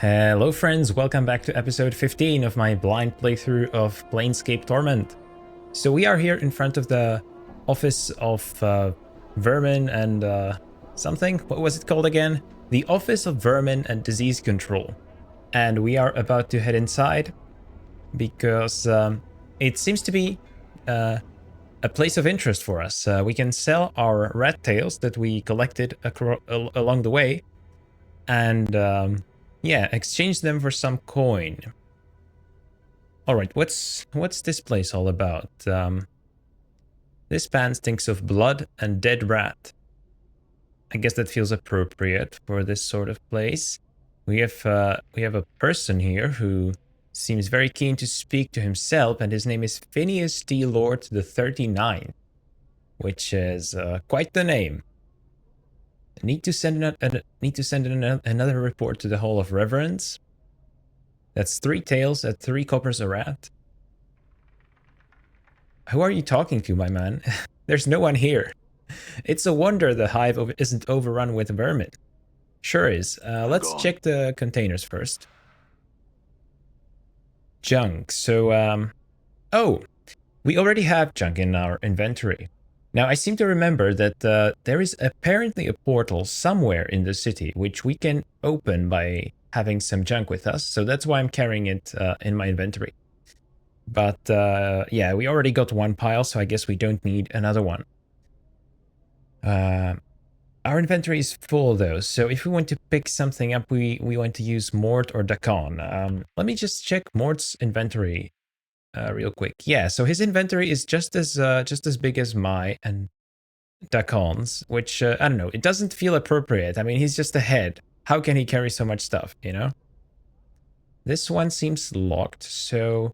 Hello friends, welcome back to episode 15 of my blind playthrough of Planescape Torment. So we are here in front of the office of Vermin and something. What was it called again? The Office of Vermin and Disease Control. And we are about to head inside because it seems to be a place of interest for us. We can sell our rat tails that we collected along the way and yeah, exchange them for some coin. Alright, what's this place all about? This pan stinks of blood and dead rat. I guess that feels appropriate for this sort of place. We have a person here who seems very keen to speak to himself, and his name is Phineas Lort the 39th, which is quite the name. Need to send another report to the Hall of Reverence. That's 3 tails at 3 coppers a rat. Who are you talking to, my man? There's no one here. It's a wonder the hive isn't overrun with vermin. Sure is. Let's check the containers first. Junk. So, oh, we already have junk in our inventory. Now, I seem to remember that there is apparently a portal somewhere in the city which we can open by having some junk with us, so that's why I'm carrying it in my inventory. But yeah, we already got 1 pile, so I guess we don't need another one. Our inventory is full though, so if we want to pick something up, we want to use Mort or Dakon. Let me just check Mort's inventory. Real quick. Yeah, so his inventory is just as big as my and Dakon's, which, I don't know, it doesn't feel appropriate. I mean, he's just a head. How can he carry so much stuff, you know? This one seems locked, so...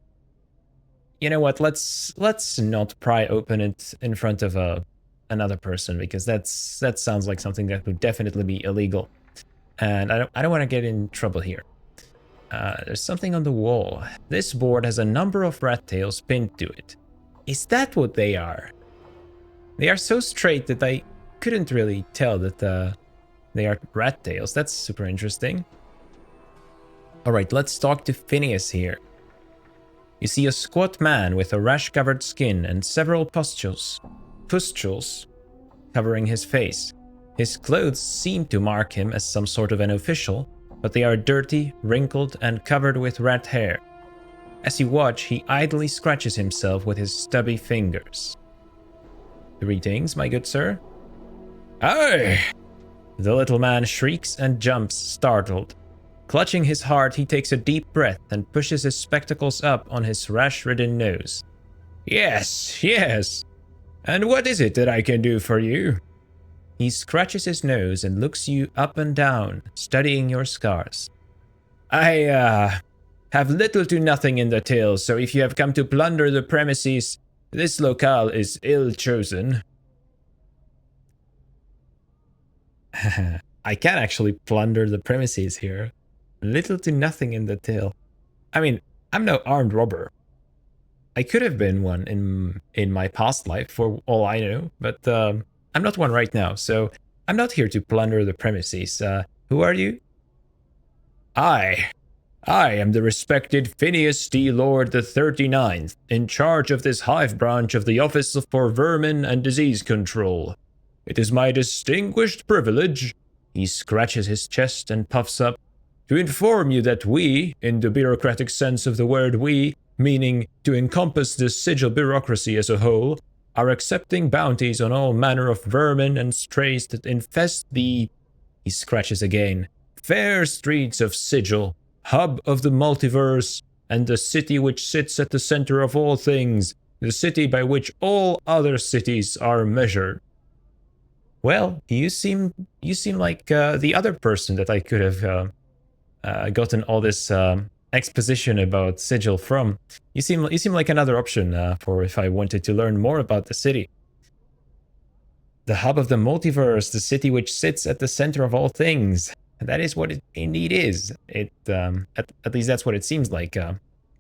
You know what, let's not pry open it in front of another person, because that sounds like something that would definitely be illegal. And I don't want to get in trouble here. There's something on the wall. This board has a number of rat tails pinned to it. Is that what they are? They are so straight that I couldn't really tell that they are rat tails. That's super interesting. Alright, let's talk to Phineas here. You see a squat man with a rash-covered skin and several pustules covering his face. His clothes seem to mark him as some sort of an official, but they are dirty, wrinkled, and covered with rat hair. As you watch, he idly scratches himself with his stubby fingers. Greetings, my good sir. Aye! The little man shrieks and jumps, startled. Clutching his heart, he takes a deep breath and pushes his spectacles up on his rash-ridden nose. Yes, yes. And what is it that I can do for you? He scratches his nose and looks you up and down, studying your scars. I, have little to nothing in the tails, so if you have come to plunder the premises, this locale is ill-chosen. I can actually plunder the premises here. Little to nothing in the tail. I mean, I'm no armed robber. I could have been one in my past life, for all I know, but, I'm not one right now, so I'm not here to plunder the premises. Who are you? I am the respected Phineas Lort the 39th, in charge of this hive branch of the Office for Vermin and Disease Control. It is my distinguished privilege, he scratches his chest and puffs up, to inform you that we, in the bureaucratic sense of the word we, meaning to encompass the sigil bureaucracy as a whole, are accepting bounties on all manner of vermin and strays that infest the, he scratches again, fair streets of Sigil, hub of the multiverse, and the city which sits at the center of all things, the city by which all other cities are measured. Well, you seem like the other person that I could have gotten all this exposition about Sigil from. You seem like another option for if I wanted to learn more about the city. The hub of the multiverse, the city which sits at the center of all things. That is what it indeed is. It at least that's what it seems like,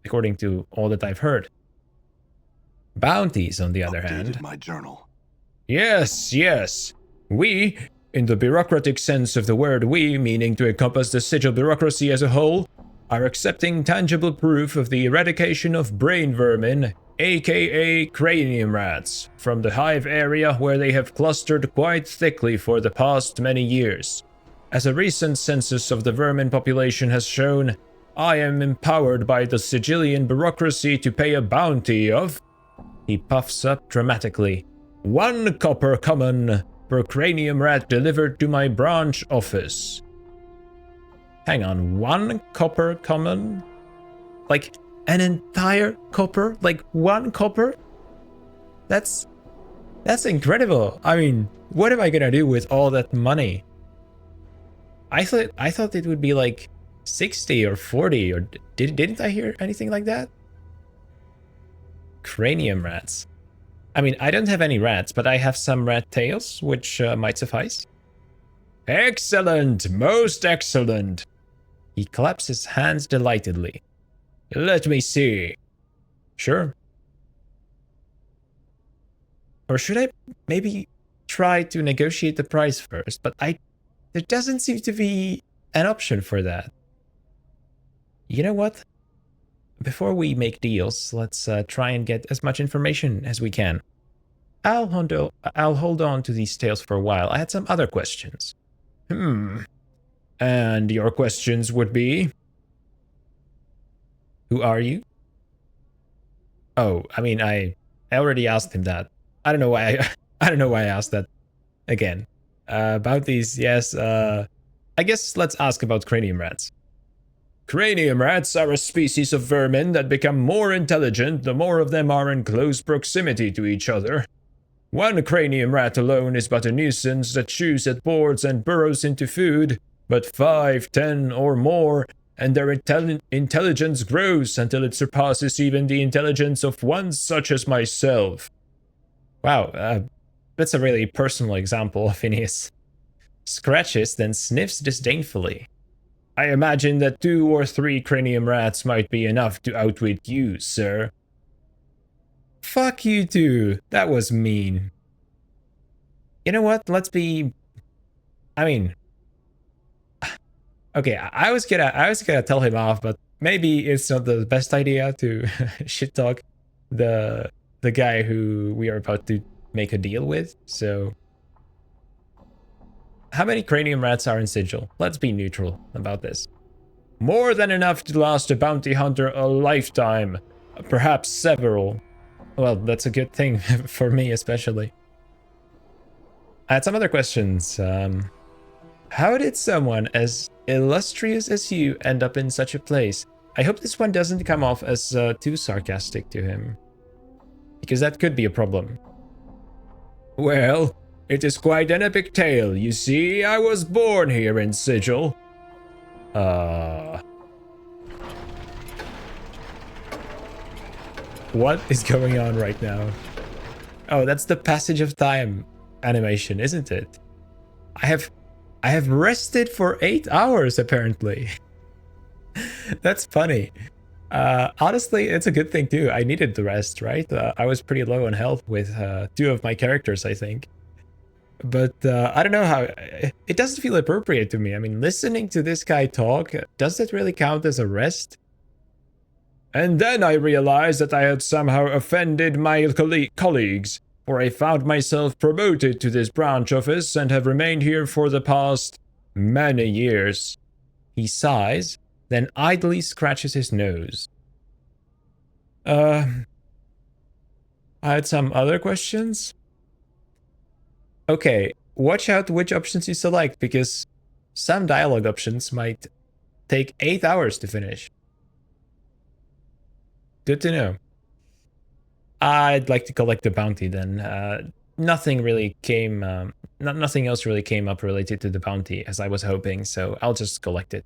according to all that I've heard. Bounties, on the other hand. My journal. Yes. We In the bureaucratic sense of the word, we, meaning to encompass the sigil bureaucracy as a whole, are accepting tangible proof of the eradication of brain vermin, aka cranium rats, from the hive area where they have clustered quite thickly for the past many years. As a recent census of the vermin population has shown, I am empowered by the sigillian bureaucracy to pay a bounty of... He puffs up dramatically. 1 copper common per cranium rat delivered to my branch office. Hang on, 1 copper common? Like, an entire copper? Like, 1 copper? That's incredible. I mean, what am I gonna do with all that money? I thought it would be like 60 or 40, or didn't I hear anything like that? Cranium rats. I mean, I don't have any rats, but I have some rat tails, which might suffice. Excellent! Most excellent! He claps his hands delightedly. Let me see. Sure. Or should I maybe try to negotiate the price first? But there doesn't seem to be an option for that. You know what? Before we make deals, let's try and get as much information as we can. I'll hold on to these tales for a while. I had some other questions. And your questions would be? Who are you? Oh, I mean, I already asked him that. I don't know why I don't know why I asked that again. About these, yes, I guess let's ask about cranium rats. Cranium rats are a species of vermin that become more intelligent the more of them are in close proximity to each other. 1 cranium rat alone is but a nuisance that chews at boards and burrows into food, but 5, 10 or more, and their intelligence grows until it surpasses even the intelligence of one such as myself. Wow, that's a really personal example, Phineas. Scratches, then sniffs disdainfully. I imagine that 2 or 3 cranium rats might be enough to outwit you, sir. Fuck you too. That was mean. You know what? Let's be... I mean... Okay, I was gonna tell him off, but maybe it's not the best idea to shit talk the guy who we are about to make a deal with, so... How many cranium rats are in Sigil? Let's be neutral about this. More than enough to last a bounty hunter a lifetime. Perhaps several. Well, that's a good thing for me especially. I had some other questions. How did someone as illustrious as you end up in such a place? I hope this one doesn't come off as too sarcastic to him, because that could be a problem. Well, it is quite an epic tale. You see, I was born here in Sigil. What is going on right now? Oh, that's the passage of time animation, isn't it? I have rested for 8 hours, apparently. That's funny. Honestly, it's a good thing too. I needed the rest, right? I was pretty low on health with 2 of my characters, I think. But I don't know how... It doesn't feel appropriate to me. I mean, listening to this guy talk, does that really count as a rest? And then I realized that I had somehow offended my colleagues, for I found myself promoted to this branch office and have remained here for the past many years. He sighs, then idly scratches his nose. I had some other questions? Okay, watch out which options you select, because some dialogue options might take 8 hours to finish. Good to know. I'd like to collect the bounty then. Nothing really came, nothing else really came up related to the bounty as I was hoping, so I'll just collect it.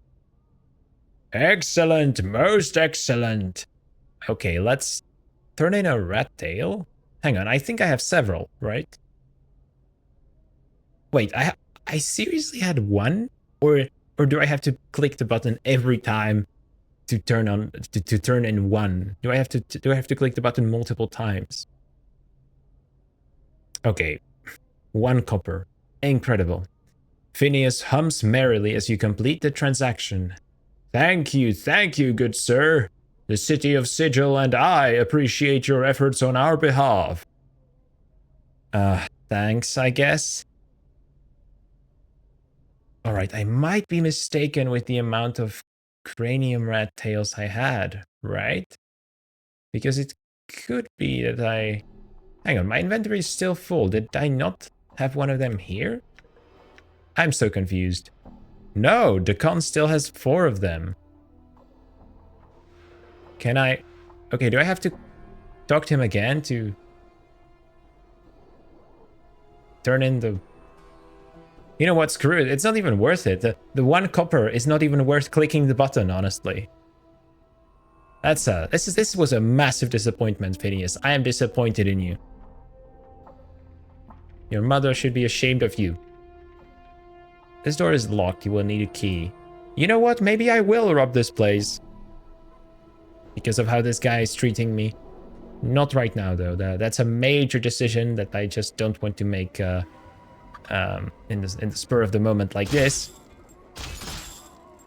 Excellent, most excellent. Okay, let's turn in a rat tail. Hang on, I think I have several, right? Wait, I seriously had one? Or do I have to click the button every time to turn on to turn in one? Do I have to click the button multiple times? Okay, 1 copper. Incredible. Phineas hums merrily as you complete the transaction. Thank you, good sir. The city of Sigil and I appreciate your efforts on our behalf. Thanks, I guess. Alright, I might be mistaken with the amount of cranium rat tails I had, right? Because it could be that I... Hang on, my inventory is still full. Did I not have one of them here? I'm so confused. No, Decon still has 4 of them. Can I... Okay, do I have to talk to him again to... turn in the... You know what, screw it. It's not even worth it. The 1 copper is not even worth clicking the button, honestly. That's this was a massive disappointment, Phineas. I am disappointed in you. Your mother should be ashamed of you. This door is locked. You will need a key. You know what? Maybe I will rob this place. Because of how this guy is treating me. Not right now, though. That's a major decision that I just don't want to make in the spur of the moment like this.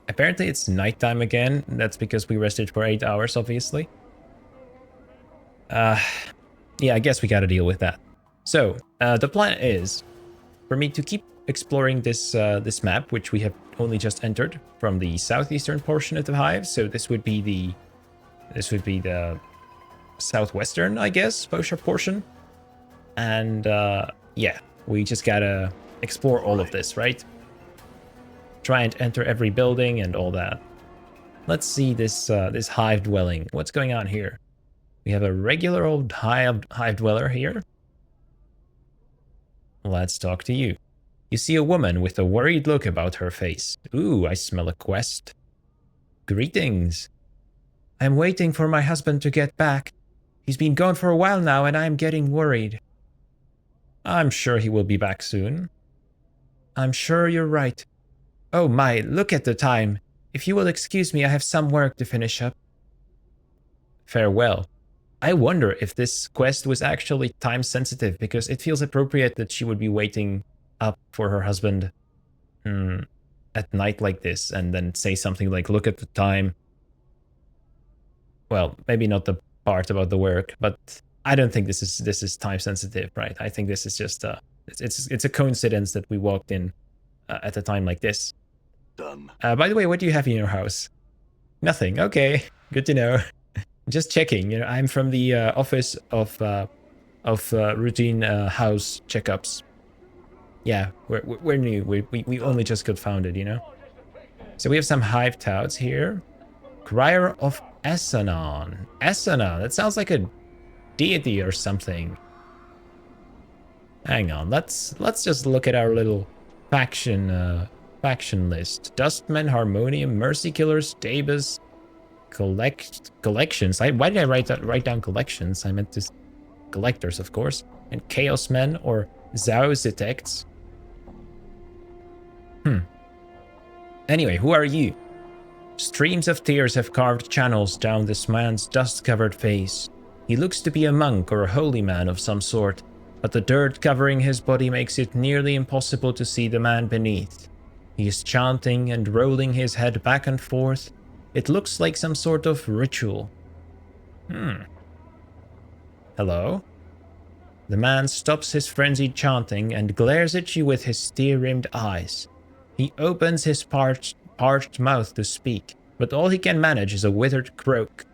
Apparently it's nighttime again. That's because we rested for 8 hours, obviously. Yeah, I guess we gotta deal with that. So, the plan is for me to keep exploring this this map, which we have only just entered from the southeastern portion of the hive. So this would be the southwestern, I guess, portion. And yeah, we just gotta explore all of this, right? Try and enter every building and all that. Let's see this this hive dwelling. What's going on here? We have a regular old hive dweller here. Let's talk to you. You see a woman with a worried look about her face. Ooh, I smell a quest. Greetings. I'm waiting for my husband to get back. He's been gone for a while now and I'm getting worried. I'm sure he will be back soon. I'm sure you're right. Oh my, look at the time. If you will excuse me, I have some work to finish up. Farewell. I wonder if this quest was actually time sensitive, because it feels appropriate that she would be waiting up for her husband at night like this, and then say something like, look at the time. Well, maybe not the part about the work, but I don't think this is time sensitive, right? I think this is just it's a coincidence that we walked in at a time like this. Done. By the way, what do you have in your house? Nothing. Okay, good to know. Just checking. You know, I'm from the office of routine house checkups. Yeah, we're new. We only just got founded, you know. So we have some hive touts here. Crier of Es-Annon. Es-Annon. That sounds like a deity or something. Hang on. Let's just look at our little faction list. Dustmen, Harmonium, Mercy Killers, Dabus, collections. Why did I write down collections? I meant to collectors, of course. And Chaos Men or XXXIX. Anyway, who are you? Streams of tears have carved channels down this man's dust-covered face. He looks to be a monk or a holy man of some sort, but the dirt covering his body makes it nearly impossible to see the man beneath. He is chanting and rolling his head back and forth. It looks like some sort of ritual. Hello? The man stops his frenzied chanting and glares at you with his steel-rimmed eyes. He opens his parched mouth to speak, but all he can manage is a withered croak.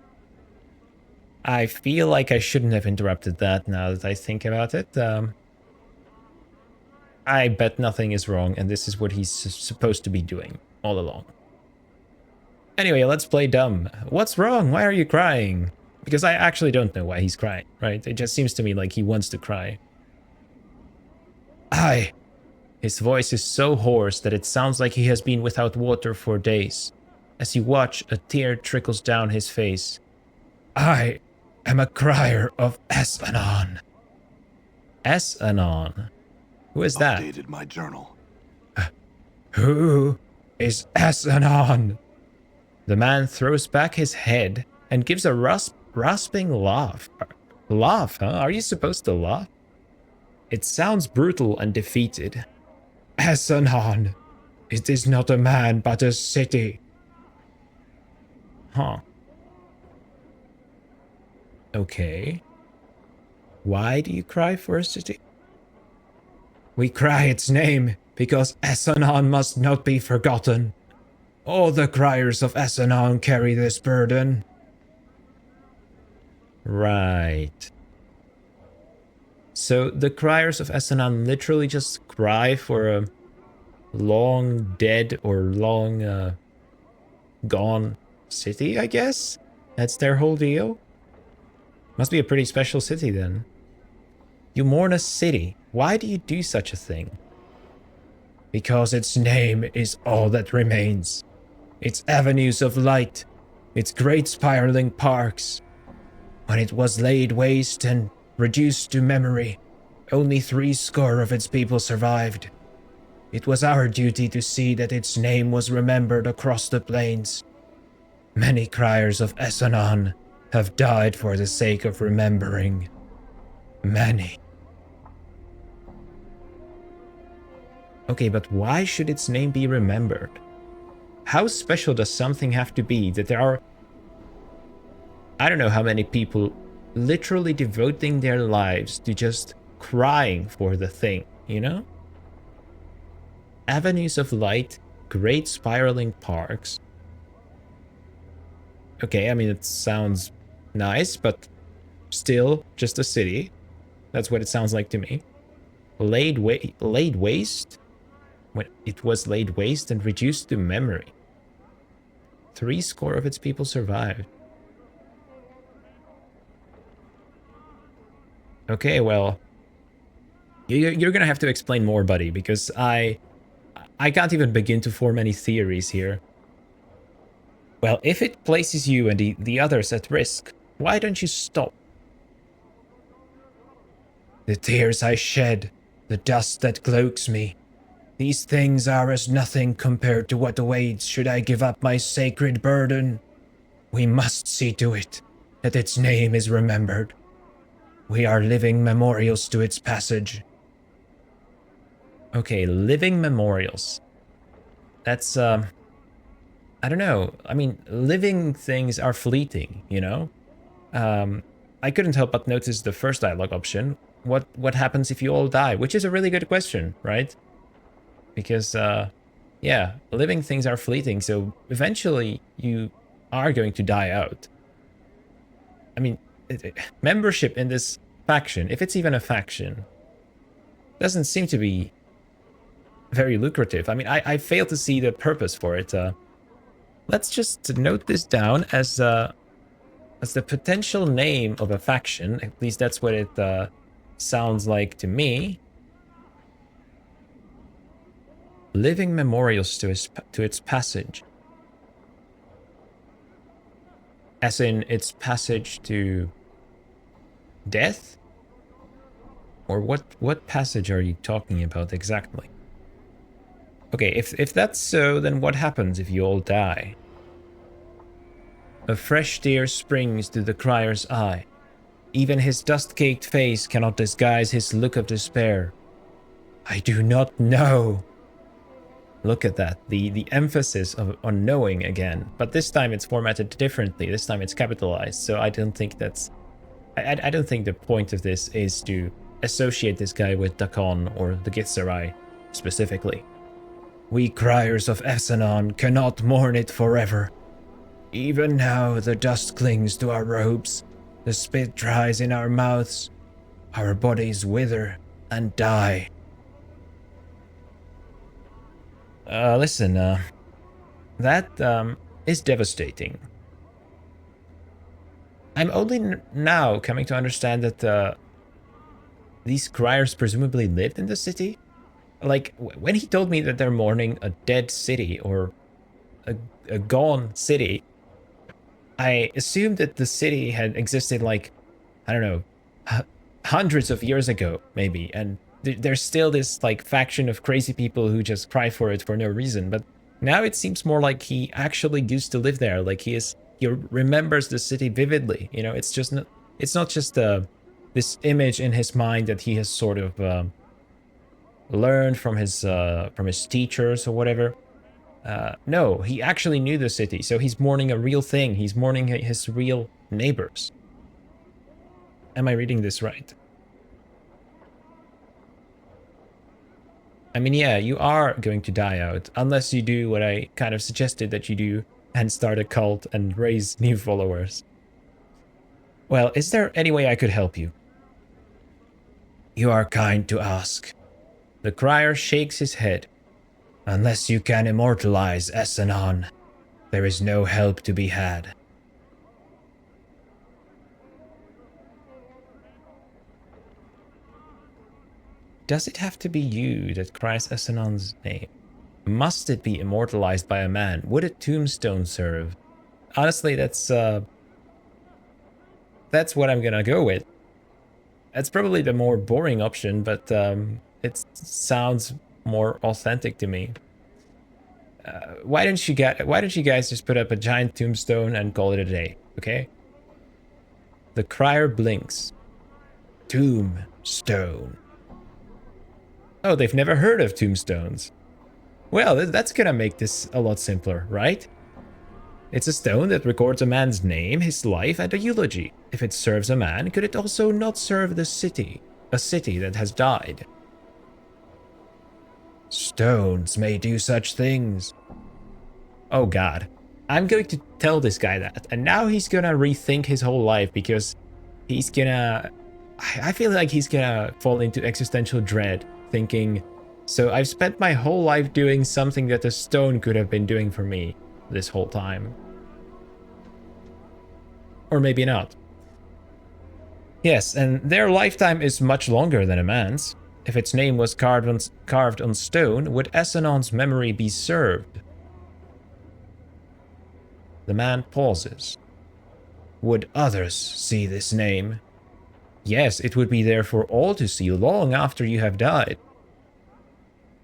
I feel like I shouldn't have interrupted that now that I think about it. I bet nothing is wrong, and this is what he's supposed to be doing all along. Anyway, let's play dumb. What's wrong? Why are you crying? Because I actually don't know why he's crying, right? It just seems to me like he wants to cry. His voice is so hoarse that it sounds like he has been without water for days. As you watch, a tear trickles down his face. I am a crier of Es-Annon. Es-Annon? Who is that? Updated my journal. Who is Es-Annon? The man throws back his head and gives a rasping laugh. Laugh, huh? Are you supposed to laugh? It sounds brutal and defeated. Es-Annon, It is not a man, but a city. Huh. Okay. Why do you cry for a city? We cry its name because Es-Annon must not be forgotten. All the criers of Es-Annon carry this burden. Right. So the criers of Es-Annon literally just cry for a long dead or long gone city, I guess? That's their whole deal? Must be a pretty special city then. You mourn a city. Why do you do such a thing? Because its name is all that remains. Its avenues of light, its great spiraling parks. When it was laid waste and reduced to memory, only 70 of its people survived. It was our duty to see that its name was remembered across the plains. Many criers of Es-Annon have died for the sake of remembering. Many. Okay, but why should its name be remembered? How special does something have to be that there are, I don't know how many people literally devoting their lives to just crying for the thing, you know? Avenues of light, great spiraling parks. Okay, I mean, it sounds nice, but still just a city. That's what it sounds like to me. Laid waste? When it was laid waste and reduced to memory. 70 of its people survived. Okay, well, you're gonna have to explain more, buddy, because I can't even begin to form any theories here. Well, if it places you and the others at risk, why don't you stop? The tears I shed, the dust that cloaks me, these things are as nothing compared to what awaits should I give up my sacred burden. We must see to it that its name is remembered. We are living memorials to its passage. Okay, living memorials. That's, I don't know. I mean, living things are fleeting, you know? I couldn't help but notice the first dialogue option. What happens if you all die? Which is a really good question, right? Because, yeah, living things are fleeting, so eventually you are going to die out. I mean, membership in this faction, if it's even a faction, doesn't seem to be very lucrative. I mean, I fail to see the purpose for it. Let's just note this down as the potential name of a faction. At least that's what it sounds like to me. Living memorials to its passage. As in its passage to death? Or what passage are you talking about exactly? Okay, if that's so, then what happens if you all die? A fresh tear springs to the crier's eye. Even his dust-caked face cannot disguise his look of despair. I do not know. Look at that, the emphasis on knowing again. But this time it's formatted differently. This time it's capitalized, so I don't think that's... I don't think the point of this is to associate this guy with Dakon or the Githzerai specifically. We criers of Es-Annon cannot mourn it forever. Even now the dust clings to our robes, the spit dries in our mouths, our bodies wither and die. Listen, that is devastating. I'm only now coming to understand that these criers presumably lived in the city. Like, when he told me that they're mourning a dead city or a gone city, I assumed that the city had existed like, I don't know, hundreds of years ago, maybe, and there's still this like faction of crazy people who just cry for it for no reason. But now it seems more like he actually used to live there. Like he remembers the city vividly. You know, it's not just this image in his mind that he has sort of learned from his teachers or whatever. No, he actually knew the city, so he's mourning a real thing. He's mourning his real neighbors. Am I reading this right? I mean, yeah, you are going to die out, unless you do what I kind of suggested that you do, and start a cult and raise new followers. Well, is there any way I could help you? You are kind to ask. The crier shakes his head. Unless you can immortalize Es-Annon, there is no help to be had. Does it have to be you that cries Es-Annon's name? Must it be immortalized by a man? Would a tombstone serve? Honestly, that's what I'm gonna go with. That's probably the more boring option, but it sounds more authentic to me. Why don't you guys just put up a giant tombstone and call it a day, okay? The crier blinks. Tombstone. Oh, they've never heard of tombstones. Well, that's gonna make this a lot simpler, right? It's a stone that records a man's name, his life, and a eulogy. If it serves a man, could it also not serve the city? A city that has died. Stones may do such things. Oh god. I'm going to tell this guy that, and now he's gonna rethink his whole life because he's gonna... I feel like he's gonna fall into existential dread, thinking, so I've spent my whole life doing something that a stone could have been doing for me this whole time. Or maybe not. Yes, and their lifetime is much longer than a man's. If its name was carved on stone, would Es-Annon's memory be served? The man pauses. Would others see this name? Yes, it would be there for all to see long after you have died.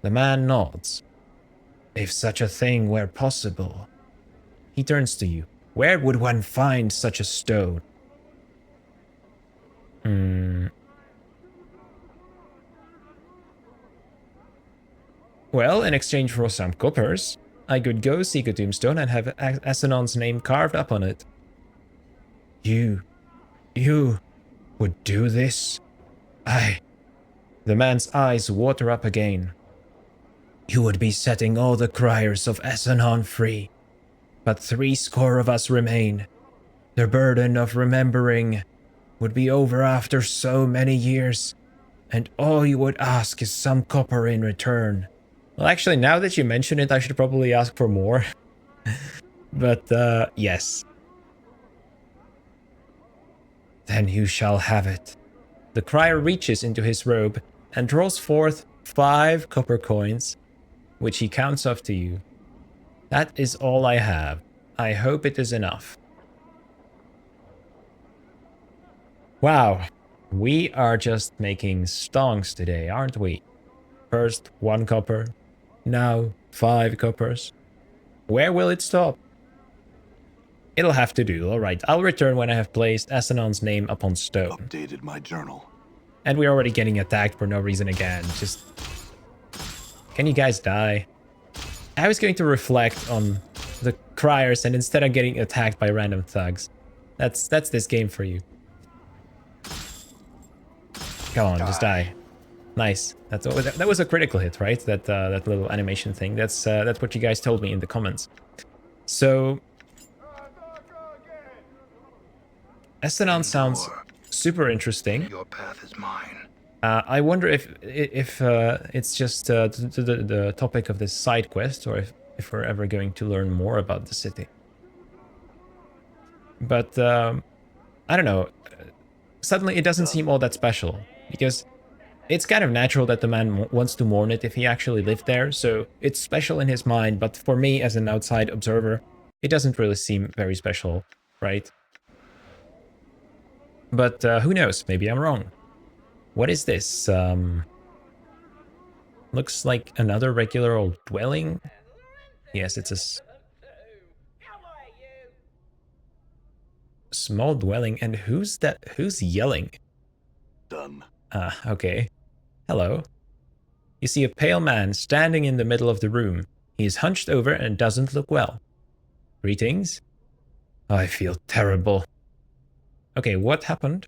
The man nods. If such a thing were possible. He turns to you. Where would one find such a stone? Well, in exchange for some coppers, I could go seek a tombstone and have Es-Annon's name carved up on it. You would do this? The man's eyes water up again. You would be setting all the criers of Es-Annon free. But 70 of us remain. The burden of remembering would be over after so many years, and all you would ask is some copper in return. Well, actually, now that you mention it, I should probably ask for more. But, yes. Then you shall have it. The crier reaches into his robe and draws forth 5 copper coins, which he counts off to you. That is all I have. I hope it is enough. Wow, we are just making stonks today, aren't we? First 1 copper, now 5 coppers. Where will it stop? It'll have to do, alright. I'll return when I have placed Es-Annon's name upon stone. Updated my journal. And we're already getting attacked for no reason again. Just... Can you guys die? I was going to reflect on the criers and instead of getting attacked by random thugs. That's this game for you. Come on, just die. Nice. That was a critical hit, right? That little animation thing. That's what you guys told me in the comments. So Es-Annon sounds super interesting. Your path is mine. I wonder if it's just the topic of this side quest, or if we're ever going to learn more about the city. But I don't know. Suddenly, it doesn't seem all that special because it's kind of natural that the man wants to mourn it if he actually lived there. So it's special in his mind, but for me as an outside observer, it doesn't really seem very special, right? But who knows? Maybe I'm wrong. What is this? Looks like another regular old dwelling. Yes, it's a small dwelling. And who's that? Who's yelling? Done. Okay. Hello. You see a pale man standing in the middle of the room. He is hunched over and doesn't look well. Greetings. I feel terrible. Okay, what happened?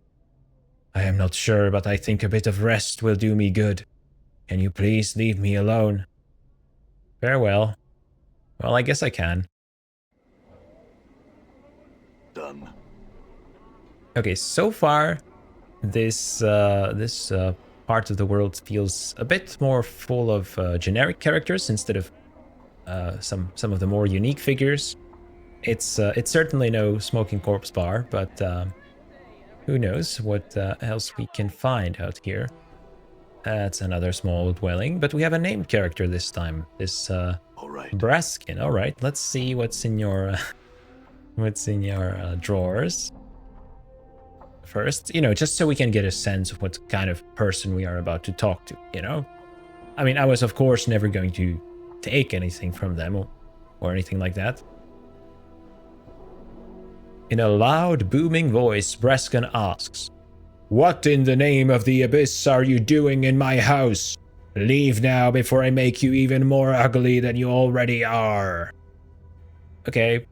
I am not sure, but I think a bit of rest will do me good. Can you please leave me alone? Farewell. Well, I guess I can. Done. Okay, so far, this part of the world feels a bit more full of generic characters instead of some of the more unique figures. It's certainly no smoking corpse bar, but who knows what else we can find out here. That's another small dwelling, but we have a named character this time. This All right. Braskin. All right, let's see what's in your drawers. First, just so we can get a sense of what kind of person we are about to talk to, I mean, I was, of course, never going to take anything from them or anything like that. In a loud, booming voice, Braskin asks, "What in the name of the abyss are you doing in my house? Leave now before I make you even more ugly than you already are." Okay,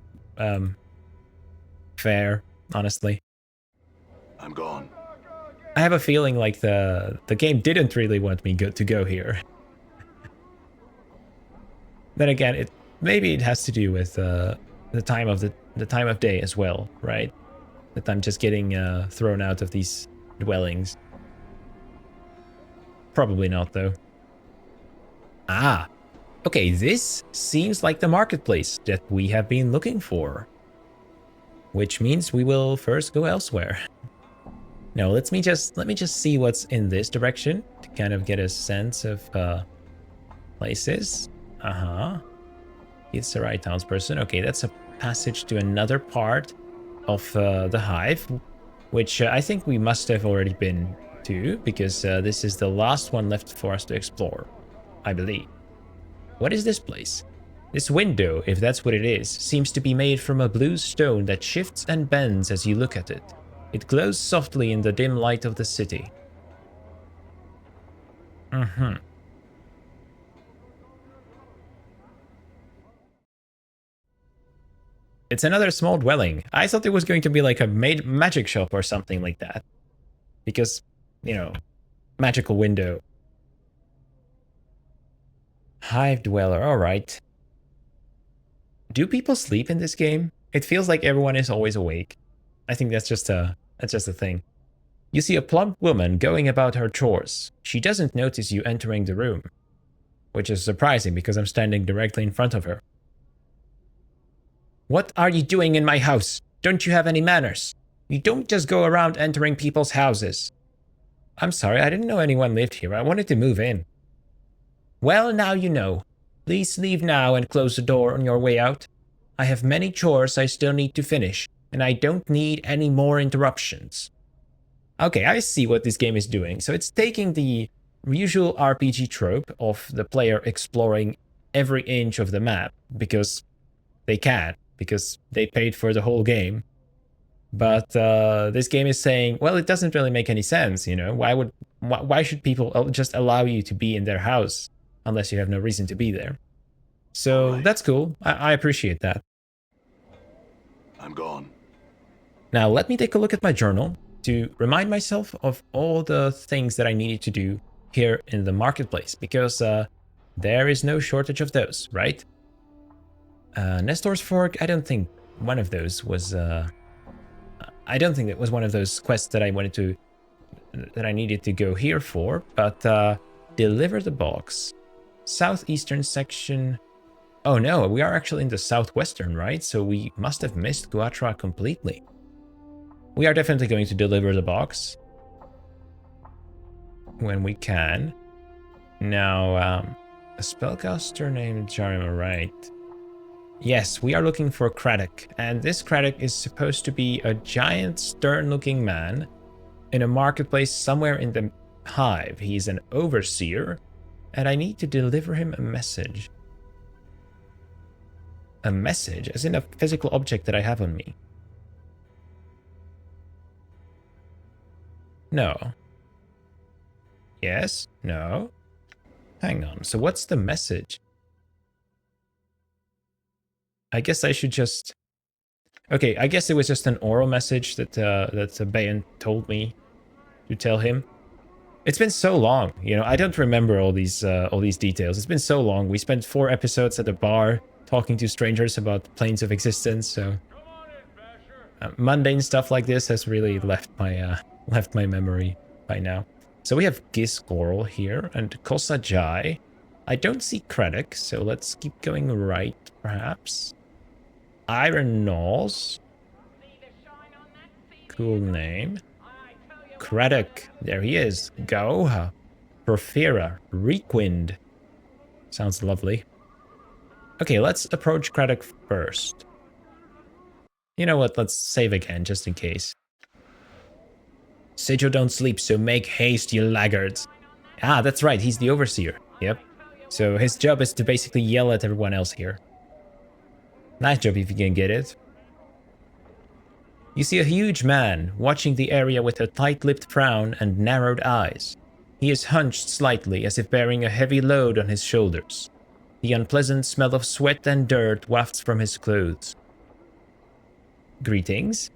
fair, honestly. I'm gone. I have a feeling like the game didn't really want me to go here. Then again, maybe it has to do with the time of day as well, right? That I'm just getting thrown out of these dwellings. Probably not, though. Ah, okay, this seems like the marketplace that we have been looking for. Which means we will first go elsewhere. No, let me just see what's in this direction to kind of get a sense of places. It's the right townsperson. Okay, that's a passage to another part of the hive, which I think we must have already been to, because this is the last one left for us to explore, I believe. What is this place? This window, if that's what it is, seems to be made from a blue stone that shifts and bends as you look at it. It glows softly in the dim light of the city. It's another small dwelling. I thought it was going to be like a magic shop or something like that. Because, magical window. Hive dweller, alright. Do people sleep in this game? It feels like everyone is always awake. I think that's just a thing. You see a plump woman going about her chores. She doesn't notice you entering the room, which is surprising because I'm standing directly in front of her. "What are you doing in my house? Don't you have any manners? You don't just go around entering people's houses." "I'm sorry, I didn't know anyone lived here. I wanted to move in." "Well, now you know. Please leave now and close the door on your way out. I have many chores I still need to finish, and I don't need any more interruptions." Okay, I see what this game is doing. So it's taking the usual RPG trope of the player exploring every inch of the map because they can, because they paid for the whole game. But this game is saying, well, it doesn't really make any sense, Why should people just allow you to be in their house unless you have no reason to be there? So that's cool. I appreciate that. I'm gone. Now let me take a look at my journal to remind myself of all the things that I needed to do here in the marketplace, because there is no shortage of those, right? Nestor's Fork, I don't think one of those was... I don't think it was one of those quests that I needed to go here for, but deliver the box. Southeastern section... Oh no, we are actually in the southwestern, right? So we must have missed Guatra completely. We are definitely going to deliver the box when we can. Now, a spellcaster named Jarima, right? Yes, we are looking for Craddock, and this Craddock is supposed to be a giant, stern-looking man in a marketplace somewhere in the hive. He's an overseer, and I need to deliver him a message. A message, as in a physical object that I have on me. No. Yes? No? Hang on, so what's the message? I guess I should just... Okay, I guess it was just an oral message that Bayan told me to tell him. It's been so long, you know, I don't remember all these details. It's been so long. We spent 4 episodes at a bar talking to strangers about planes of existence, so... mundane stuff like this has really left my memory by now. So we have Gisgorl here, and Kosajai. I don't see Craddock, so let's keep going right, perhaps. Iron Nose. Cool name. Craddock, there he is. Gaoha. Porphyra. Reekwind. Sounds lovely. Okay, let's approach Craddock first. You know what, let's save again, just in case. Sigil don't sleep, so make haste, you laggards. Ah, that's right, he's the overseer. Yep. So his job is to basically yell at everyone else here. Nice job if you can get it. You see a huge man watching the area with a tight-lipped frown and narrowed eyes. He is hunched slightly as if bearing a heavy load on his shoulders. The unpleasant smell of sweat and dirt wafts from his clothes. Greetings.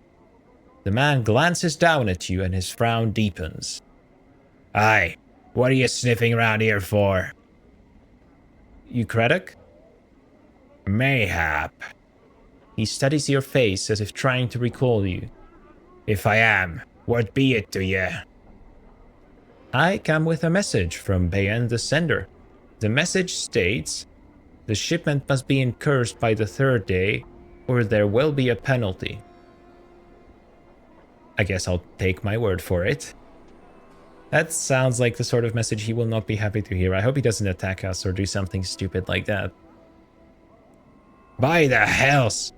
The man glances down at you and his frown deepens. Aye, what are you sniffing around here for? You Craddock? Mayhap. He studies your face as if trying to recall you. If I am, what be it to ye? I come with a message from Bayan the Sender. The message states, the shipment must be incursed by the 3rd day, or there will be a penalty. I guess I'll take my word for it. That sounds like the sort of message he will not be happy to hear. I hope he doesn't attack us or do something stupid like that. By the hells!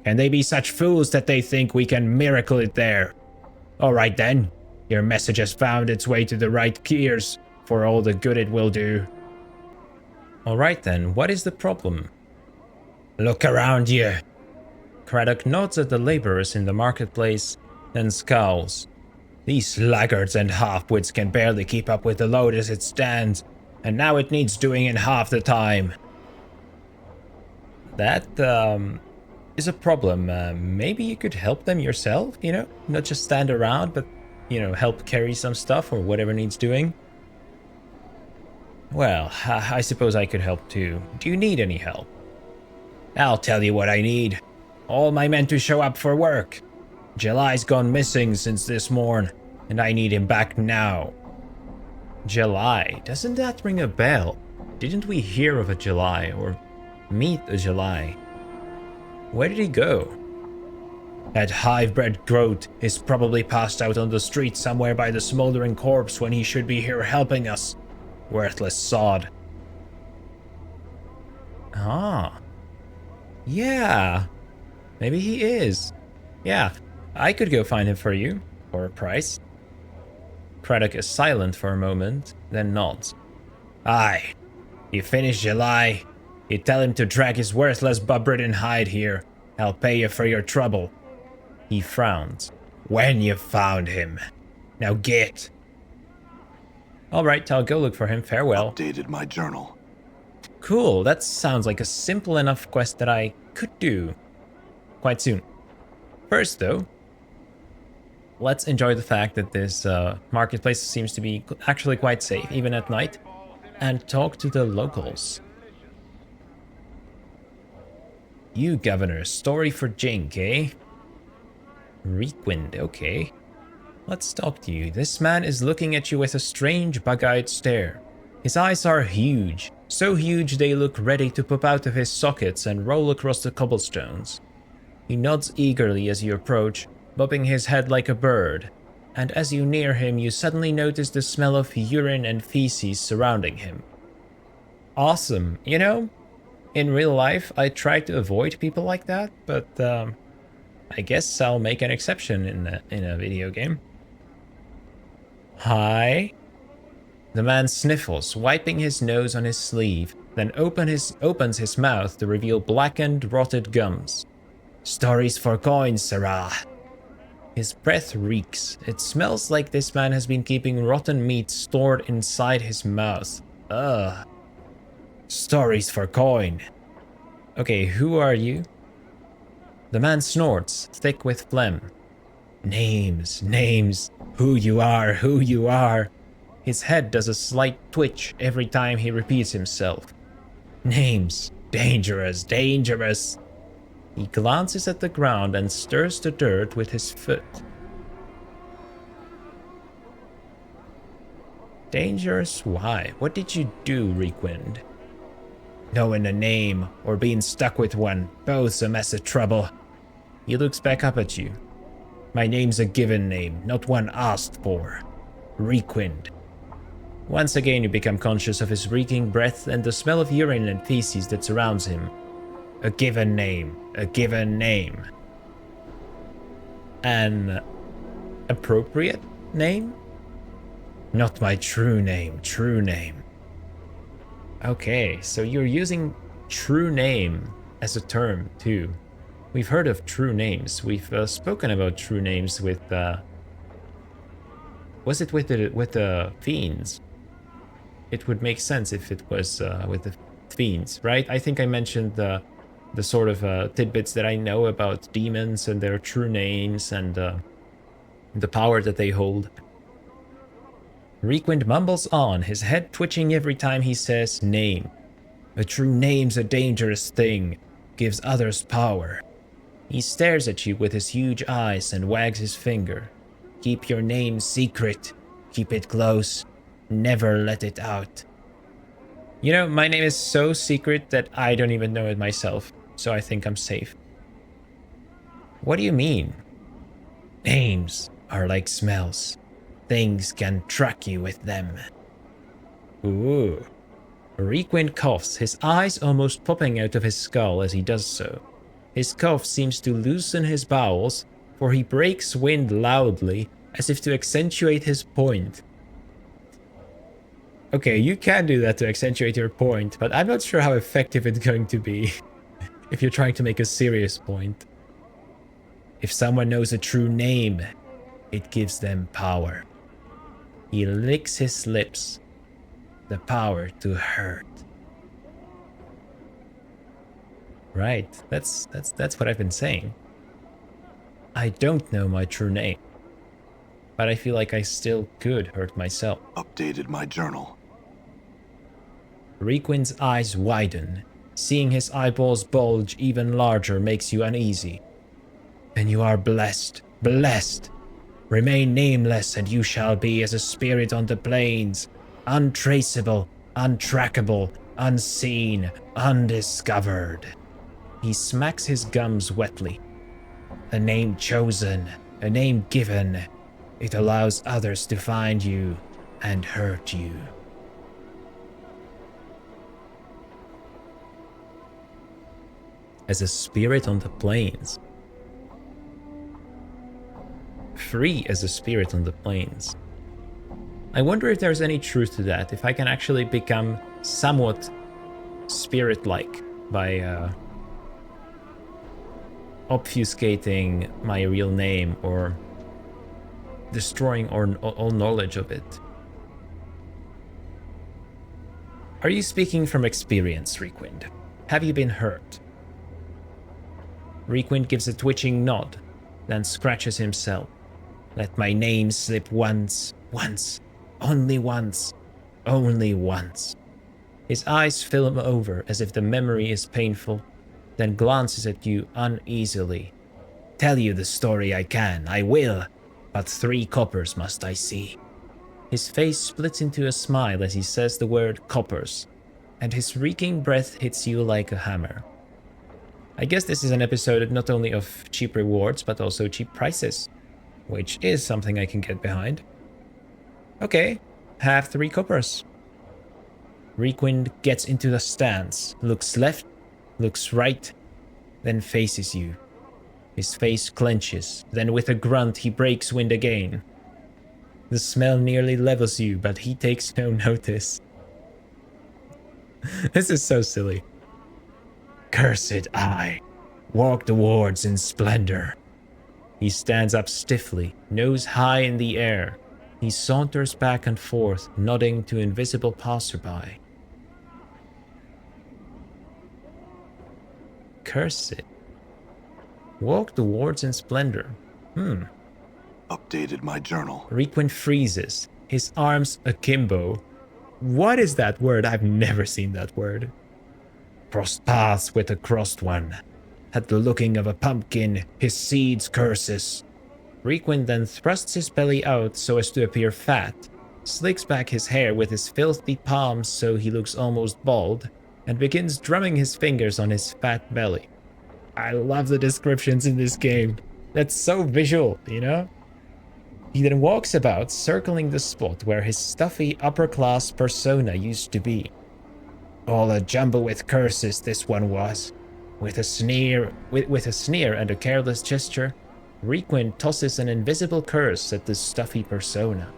Can they be such fools that they think we can miracle it there? Alright then, your message has found its way to the right ears, for all the good it will do. Alright then, what is the problem? Look around you. Craddock nods at the laborers in the marketplace, then scowls. These laggards and half-wits can barely keep up with the load as it stands, and now it needs doing in half the time. That, is a problem. Maybe you could help them yourself, you know? Not just stand around, but, you know, help carry some stuff or whatever needs doing. Well, I suppose I could help too. Do you need any help? I'll tell you what I need. All my men to show up for work. July's gone missing since this morn, and I need him back now. July? Doesn't that ring a bell? Didn't we hear of a July or meet a July? Where did he go? That hive-bred Groat is probably passed out on the street somewhere by the smoldering corpse when he should be here helping us. Worthless sod. Ah. Yeah. Maybe he is. Yeah, I could go find him for you. For a price. Craddock is silent for a moment, then nods. Aye. You finish July. You tell him to drag his worthless bub-ridden hide here. I'll pay you for your trouble. He frowns. When you found him. Now get. Alright, I'll go look for him. Farewell. Updated my journal. Cool, that sounds like a simple enough quest that I could do quite soon. First though, let's enjoy the fact that this marketplace seems to be actually quite safe, even at night, and talk to the locals. You, Governor, story for Jink, eh? Reekwind, okay. Let's talk to you. This man is looking at you with a strange, bug-eyed stare. His eyes are huge, so huge they look ready to pop out of his sockets and roll across the cobblestones. He nods eagerly as you approach, bobbing his head like a bird, and as you near him you suddenly notice the smell of urine and feces surrounding him. Awesome, you know? In real life, I try to avoid people like that, but I guess I'll make an exception in a video game. Hi? The man sniffles, wiping his nose on his sleeve, then opens his mouth to reveal blackened, rotted gums. Stories for coins, sirrah. His breath reeks. It smells like this man has been keeping rotten meat stored inside his mouth. Ugh. Stories for coin. Okay, who are you? The man snorts, thick with phlegm. Names, names, who you are, who you are. His head does a slight twitch every time he repeats himself. Names, dangerous, dangerous. He glances at the ground and stirs the dirt with his foot. Dangerous? Why? What did you do, Reekwind? Knowing a name or being stuck with one, both's a mess of trouble. He looks back up at you. My name's a given name, not one asked for. Reekwind. Once again you become conscious of his reeking breath and the smell of urine and feces that surrounds him. A given name, a given name. An appropriate name? Not my true name, true name. Okay, so you're using true name as a term too. We've heard of true names. We've spoken about true names with was it with the fiends? It would make sense if it was with the fiends, right? I think I mentioned the sort of tidbits that I know about demons and their true names and the power that they hold. Reekwind mumbles on, his head twitching every time he says name. A true name's a dangerous thing, gives others power. He stares at you with his huge eyes and wags his finger. Keep your name secret. Keep it close. Never let it out. You know, my name is so secret that I don't even know it myself, so I think I'm safe. What do you mean? Names are like smells. Things can track you with them. Ooh. Reekwind coughs, his eyes almost popping out of his skull as he does so. His cough seems to loosen his bowels, for he breaks wind loudly, as if to accentuate his point. Okay, you can do that to accentuate your point, but I'm not sure how effective it's going to be if you're trying to make a serious point. If someone knows a true name, it gives them power. He licks his lips. The power to hurt. Right, that's what I've been saying. I don't know my true name, but I feel like I still could hurt myself. Updated my journal. Reekwind's eyes widen. Seeing his eyeballs bulge even larger makes you uneasy. Then you are blessed, blessed. Remain nameless and you shall be as a spirit on the plains. Untraceable, untrackable, unseen, undiscovered. He smacks his gums wetly. A name chosen, a name given. It allows others to find you and hurt you. As a spirit on the plains. Free as a spirit on the plains. I wonder if there's any truth to that, if I can actually become somewhat spirit-like by obfuscating my real name or destroying all knowledge of it. Are you speaking from experience, Reekwind? Have you been hurt? Reekwind gives a twitching nod, then scratches himself. Let my name slip once, only once, only once. His eyes film over as if the memory is painful, then glances at you uneasily. Tell you the story I can, I will, but 3 coppers must I see. His face splits into a smile as he says the word coppers, and his reeking breath hits you like a hammer. I guess this is an episode not only of cheap rewards, but also cheap prices, which is something I can get behind. Okay, have 3 coppers. Reekwind gets into the stance, looks left, looks right, then faces you. His face clenches, then with a grunt he breaks wind again. The smell nearly levels you, but he takes no notice. This is so silly. Cursed eye, walk the wards in splendor. He stands up stiffly, nose high in the air. He saunters back and forth, nodding to invisible passerby. Cursed. Walk towards in splendor. Updated my journal. Reekwind freezes, his arms akimbo. What is that word? I've never seen that word. Crossed paths with a crossed one. Had the looking of a pumpkin, his seeds curses. Reekwind then thrusts his belly out so as to appear fat, slicks back his hair with his filthy palms so he looks almost bald, and begins drumming his fingers on his fat belly. I love the descriptions in this game. That's so visual, you know? He then walks about, circling the spot where his stuffy upper-class persona used to be. All a jumble with curses this one was. With a sneer and a careless gesture, Reekwind tosses an invisible curse at the stuffy persona.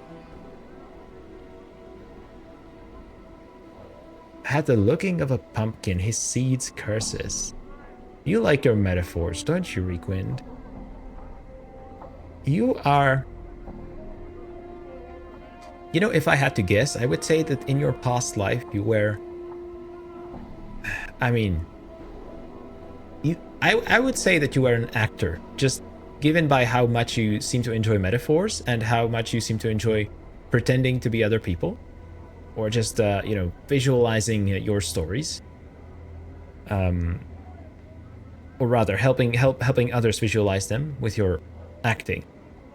Had the looking of a pumpkin, his seeds curses. You like your metaphors, don't you, Reekwind? You are... You know, if I had to guess, I would say that in your past life you were... I mean... I would say that you were an actor, just given by how much you seem to enjoy metaphors and how much you seem to enjoy pretending to be other people. Or just, you know, visualizing your stories. Or rather, helping others visualize them with your acting.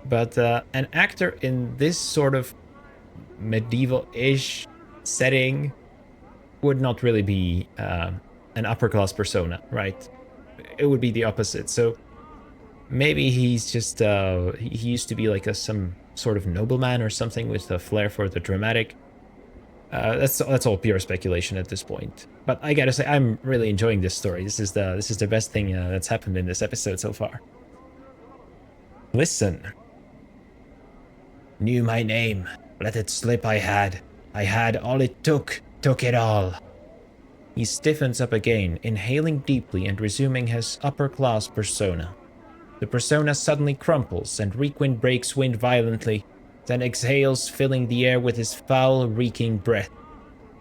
But an actor in this sort of medieval-ish setting would not really be an upper-class persona, right? It would be the opposite. So maybe he's just he used to be like some sort of nobleman or something with a flair for the dramatic. That's all pure speculation at this point. But I gotta say, I'm really enjoying this story. This is the best thing that's happened in this episode so far. Listen. Knew my name. Let it slip. I had all it took it all. He stiffens up again, inhaling deeply and resuming his upper-class persona. The persona suddenly crumples, and Reekwind breaks wind violently, then exhales, filling the air with his foul, reeking breath.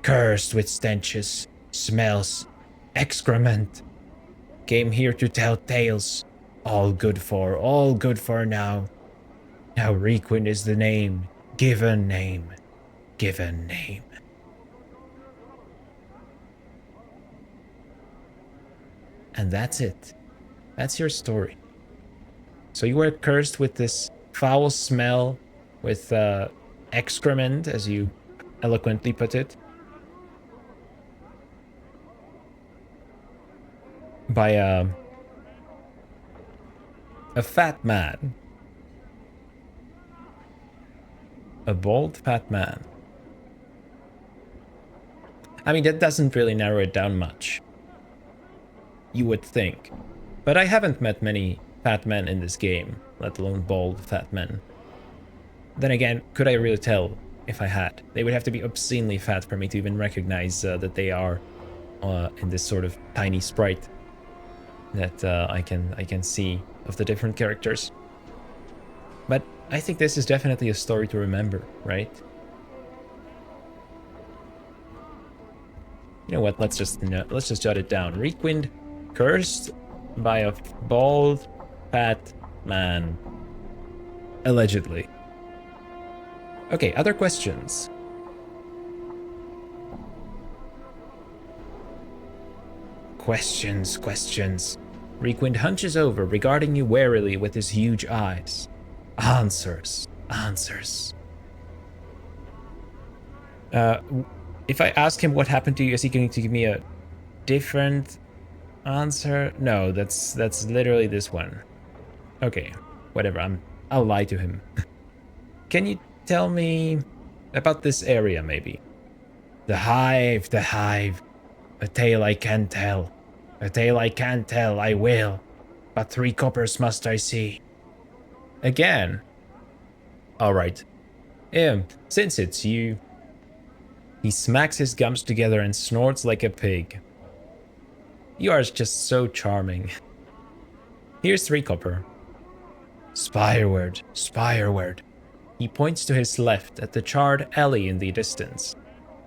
Cursed with stenches, smells, excrement. Came here to tell tales. All good for now. Now Reekwind is the name. Given name. And that's it. That's your story. So you were cursed with this foul smell, with excrement, as you eloquently put it, by a fat man. A bald fat man. I mean, that doesn't really narrow it down much. You would think. But I haven't met many fat men in this game, let alone bald fat men. Then again, could I really tell if I had? They would have to be obscenely fat for me to even recognize that they are in this sort of tiny sprite that I can see of the different characters. But I think this is definitely a story to remember, right? You know what? Let's just jot it down. Reekwind, cursed by a bald, fat man, allegedly. Okay, other questions. Questions. Reekwind hunches over, regarding you warily with his huge eyes. Answers. If I ask him what happened to you, is he going to give me a different answer? No, that's literally this one. Okay, whatever. I'll lie to him. Can you tell me about this area, maybe? The hive. A tale I can't tell. I will. But 3 coppers must I see. Again. Alright. Since it's you. He smacks his gums together and snorts like a pig. You are just so charming. Here's 3 copper. Spireward. He points to his left at the charred alley in the distance.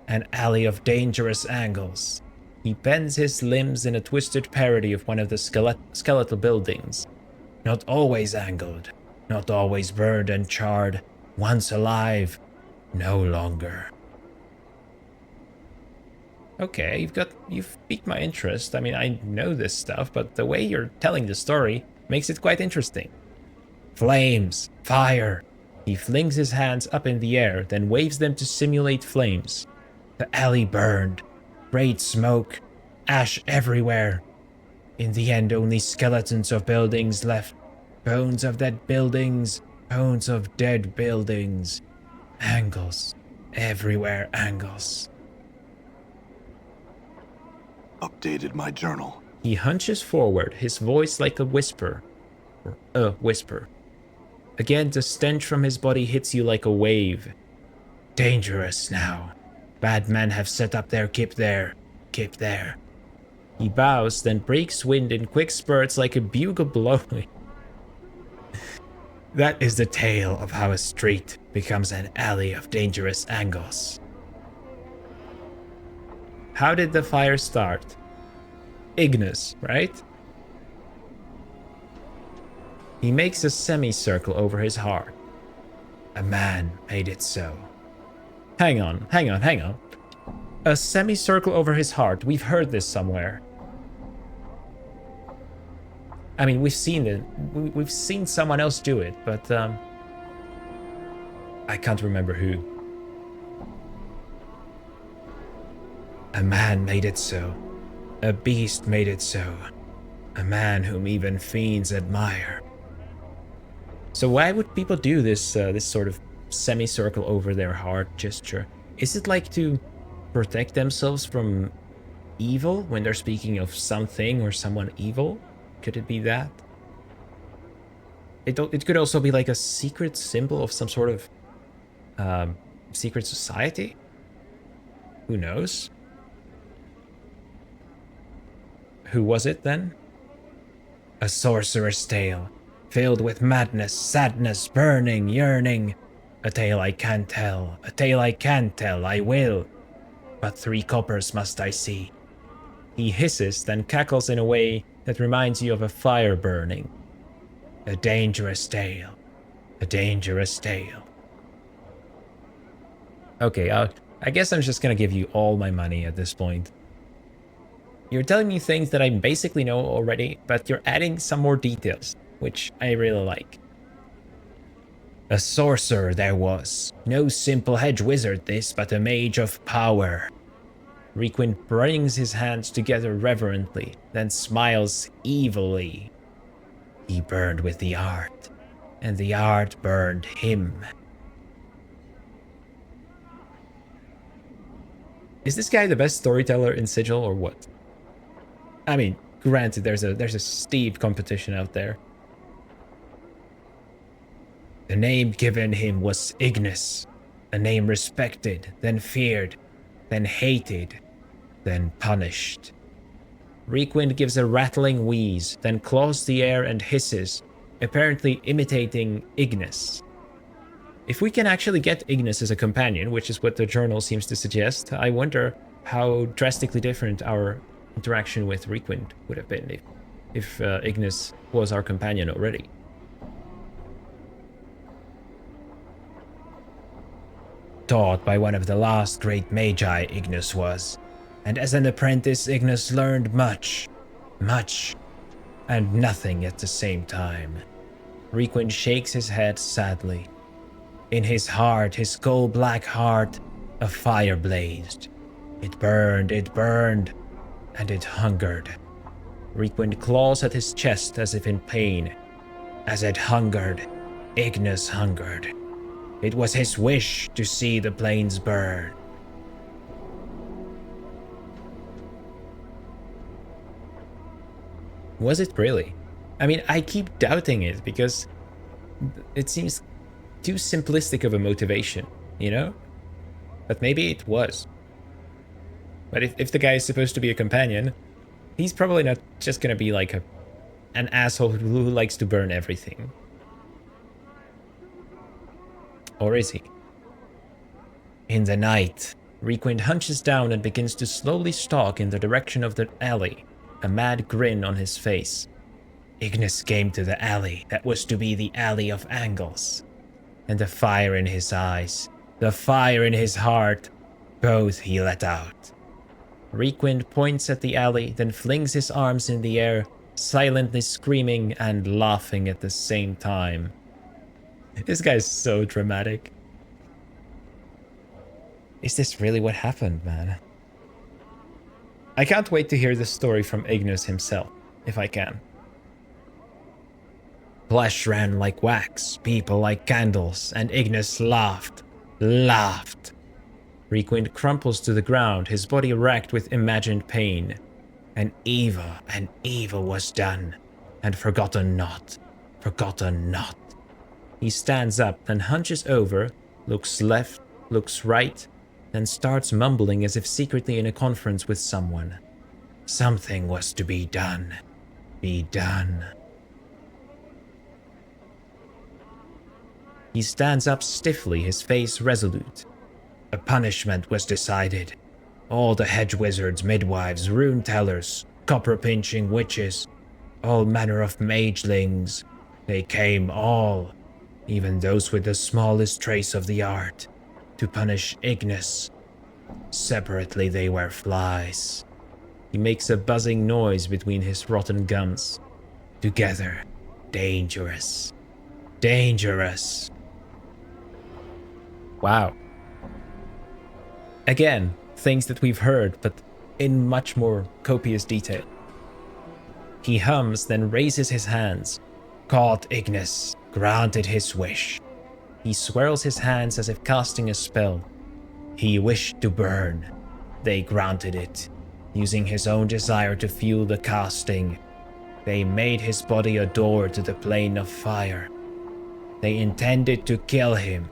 An alley of dangerous angles. He bends his limbs in a twisted parody of one of the skeletal buildings, not always angled, not always burned and charred, once alive, no longer. Okay, you've piqued my interest. I mean, I know this stuff, but the way you're telling the story makes it quite interesting. Flames, fire. He flings his hands up in the air, then waves them to simulate flames. The alley burned. Great smoke. Ash everywhere. In the end, only skeletons of buildings left. Bones of dead buildings. Bones of dead buildings. Angles. Everywhere angles. Updated my journal. He hunches forward, his voice like a whisper. Or a whisper. Again, the stench from his body hits you like a wave. Dangerous now. Bad men have set up their keep there. Keep there. He bows, then breaks wind in quick spurts like a bugle blowing. That is the tale of how a street becomes an alley of dangerous angles. How did the fire start? Ignis, right? He makes a semicircle over his heart. A man made it so. Hang on. A semicircle over his heart. We've heard this somewhere. I mean, we've seen it. We've seen someone else do it, but I can't remember who. A man made it so. A beast made it so. A man whom even fiends admire. So why would people do this this sort of semicircle over their heart gesture? Is it like to protect themselves from evil when they're speaking of something or someone evil? Could it be that? It could also be like a secret symbol of some sort of secret society? Who knows? Who was it then? A sorcerer's tale, filled with madness, sadness, burning, yearning. A tale I can't tell, a tale I can't tell, I will. But 3 coppers must I see. He hisses, then cackles in a way that reminds you of a fire burning. A dangerous tale, a dangerous tale. Okay, I guess I'm just gonna give you all my money at this point. You're telling me things that I basically know already, but you're adding some more details, which I really like. A sorcerer there was. No simple hedge wizard this, but a mage of power. Reekwind brings his hands together reverently, then smiles evilly. He burned with the art, and the art burned him. Is this guy the best storyteller in Sigil or what? I mean, granted, there's a steep competition out there. The name given him was Ignis, a name respected, then feared, then hated, then punished. Reekwind gives a rattling wheeze, then claws the air and hisses, apparently imitating Ignis. If we can actually get Ignis as a companion, which is what the journal seems to suggest, I wonder how drastically different our interaction with Reekwind would have been if Ignis was our companion already. Taught by one of the last great magi, Ignis was, and as an apprentice Ignis learned much, and nothing at the same time. Reekwind shakes his head sadly. In his heart, his coal-black heart, a fire blazed. It burned, and it hungered. Reekwind claws at his chest as if in pain. As it hungered, Ignis hungered. It was his wish to see the plains burn. Was it really? I mean, I keep doubting it because it seems too simplistic of a motivation, you know? But maybe it was. But if the guy is supposed to be a companion, he's probably not just gonna be like an asshole who likes to burn everything. Or is he? In the night, Reekwind hunches down and begins to slowly stalk in the direction of the alley, a mad grin on his face. Ignis came to the alley that was to be the Alley of Angles. And the fire in his eyes, the fire in his heart, both he let out. Reekwind points at the alley, then flings his arms in the air, silently screaming and laughing at the same time. This guy's so dramatic. Is this really what happened, man? I can't wait to hear the story from Ignis himself, if I can. Flesh ran like wax, people like candles, and Ignis laughed. Reekwind crumples to the ground, his body racked with imagined pain. And evil was done, and forgotten not. He stands up and hunches over, looks left, looks right, then starts mumbling as if secretly in a conference with someone. Something was to be done. Be done. He stands up stiffly, his face resolute. A punishment was decided. All the hedge wizards, midwives, rune tellers, copper-pinching witches, all manner of magelings, they came all, even those with the smallest trace of the art, to punish Ignis. Separately they were flies. He makes a buzzing noise between his rotten gums. Together, dangerous. Dangerous. Wow. Again, things that we've heard, but in much more copious detail. He hums, then raises his hands. Caught Ignis, granted his wish. He swirls his hands as if casting a spell. He wished to burn. They granted it, using his own desire to fuel the casting. They made his body a door to the plane of fire. They intended to kill him.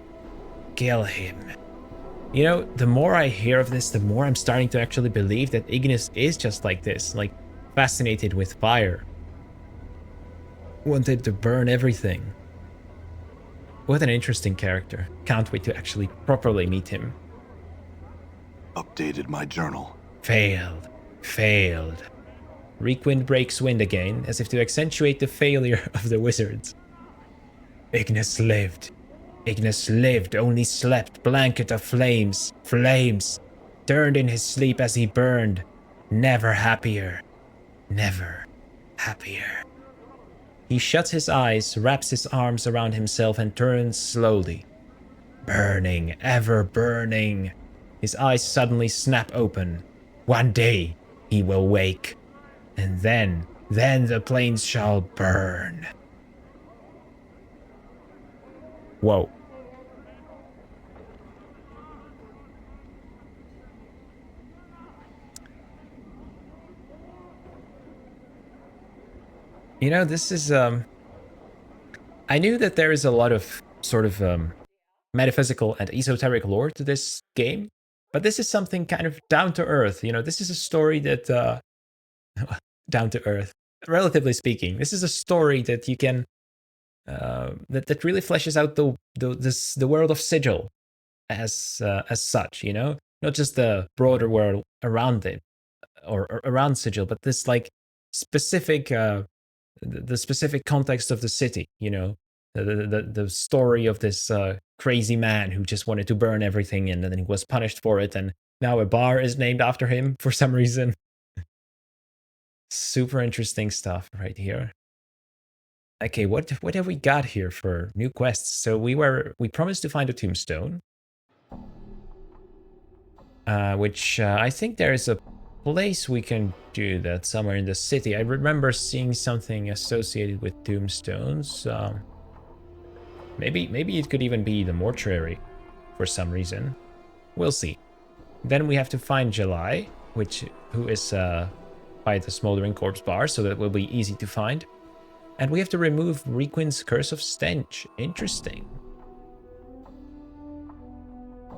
Kill him. You know, the more I hear of this, the more I'm starting to actually believe that Ignis is just like this, like fascinated with fire. Wanted to burn everything. What an interesting character. Can't wait to actually properly meet him. Updated my journal. Failed. Reekwind breaks wind again, as if to accentuate the failure of the wizards. Ignis lived. Only slept, blanket of flames. Turned in his sleep as he burned. Never happier. He shuts his eyes, wraps his arms around himself and turns slowly. Burning, ever burning. His eyes suddenly snap open. One day he will wake. And then the plains shall burn. Whoa. You know, this is, I knew that there is a lot of sort of metaphysical and esoteric lore to this game, but this is something kind of down to earth. You know, this is a story that, down to earth, relatively speaking, this is a story that you can, that really fleshes out the world of Sigil as such, you know, not just the broader world around it or around Sigil, but this like specific, the specific context of the city, you know, the story of this crazy man who just wanted to burn everything and then he was punished for it, and now a bar is named after him for some reason. Super interesting stuff right here. Okay, what have we got here for new quests? So we promised to find a tombstone, which I think there is a place we can do that somewhere in the city. I remember seeing something associated with tombstones. Maybe it could even be the mortuary for some reason. We'll see. Then we have to find July, who is by the smoldering corpse bar, so that will be easy to find. And we have to remove Reekwind's Curse of Stench. Interesting.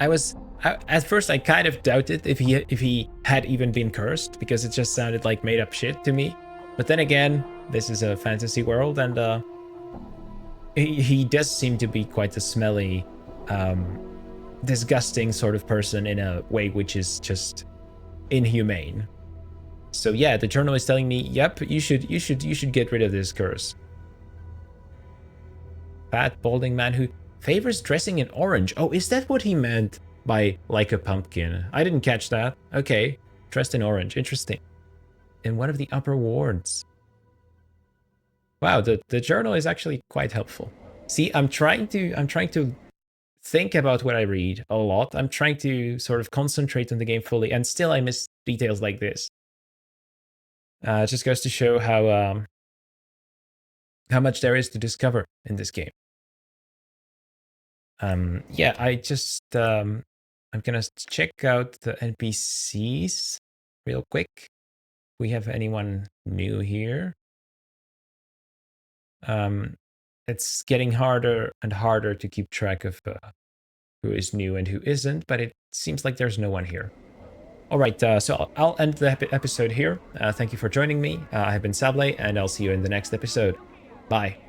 At first I kind of doubted if he had even been cursed, because it just sounded like made up shit to me. But then again, this is a fantasy world, and he does seem to be quite a smelly, disgusting sort of person in a way which is just inhumane. So yeah, the journal is telling me, yep, you should get rid of this curse. Fat, balding man who favors dressing in orange. Oh, is that what he meant by like a pumpkin? I didn't catch that. Okay, dressed in orange. Interesting. In one of the upper wards. Wow, the journal is actually quite helpful. See, I'm trying to think about what I read a lot. I'm trying to sort of concentrate on the game fully, and still I miss details like this. It just goes to show how much there is to discover in this game. Yeah, I'm gonna check out the NPCs real quick. We have anyone new here? It's getting harder and harder to keep track of who is new and who isn't, but it seems like there's no one here. All right, so I'll end the episode here. Thank you for joining me. I have been Savle, and I'll see you in the next episode. Bye.